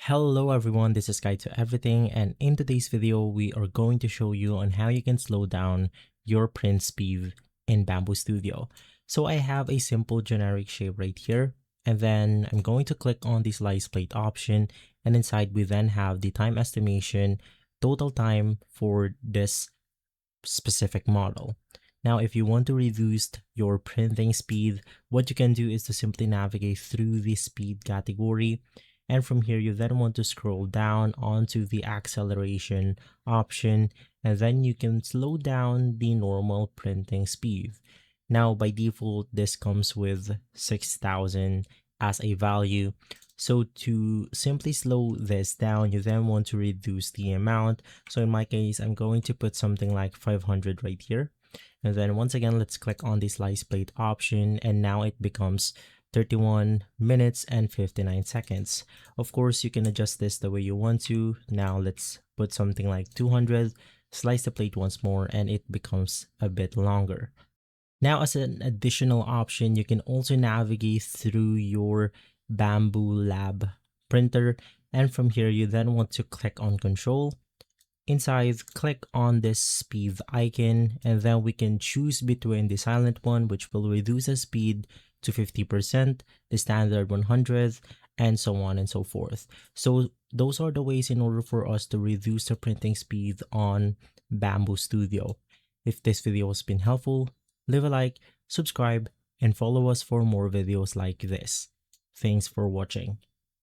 Hello everyone, this is Guide to Everything, and in today's video we are going to show you on how you can slow down your print speed in Bambu Studio. So I have a simple generic shape right here, and then I'm going to click on the slice plate option, and inside we then have the time estimation, total time for this specific model. Now, if you want to reduce your printing speed, what you can do is to simply navigate through the speed category. And from here, you then want to scroll down onto the acceleration option, and then you can slow down the normal printing speed. Now, by default, this comes with 6,000 as a value. So to simply slow this down, you then want to reduce the amount. So in my case, I'm going to put something like 500 right here. And then once again, let's click on the slice plate option, and now it becomes 31 minutes and 59 seconds. Of course, you can adjust this the way you want to. Now let's put something like 200, slice the plate once more, and it becomes a bit longer. Now, as an additional option, you can also navigate through your Bambu Lab printer, and from here you then want to click on Control. Inside, click on this speed icon, and then we can choose between the silent one, which will reduce the speed to 50%, the standard 100, and so on and so forth. So those are the ways in order for us to reduce the printing speed on Bambu Studio. If this video has been helpful, leave a like, subscribe, and follow us for more videos like this. Thanks for watching.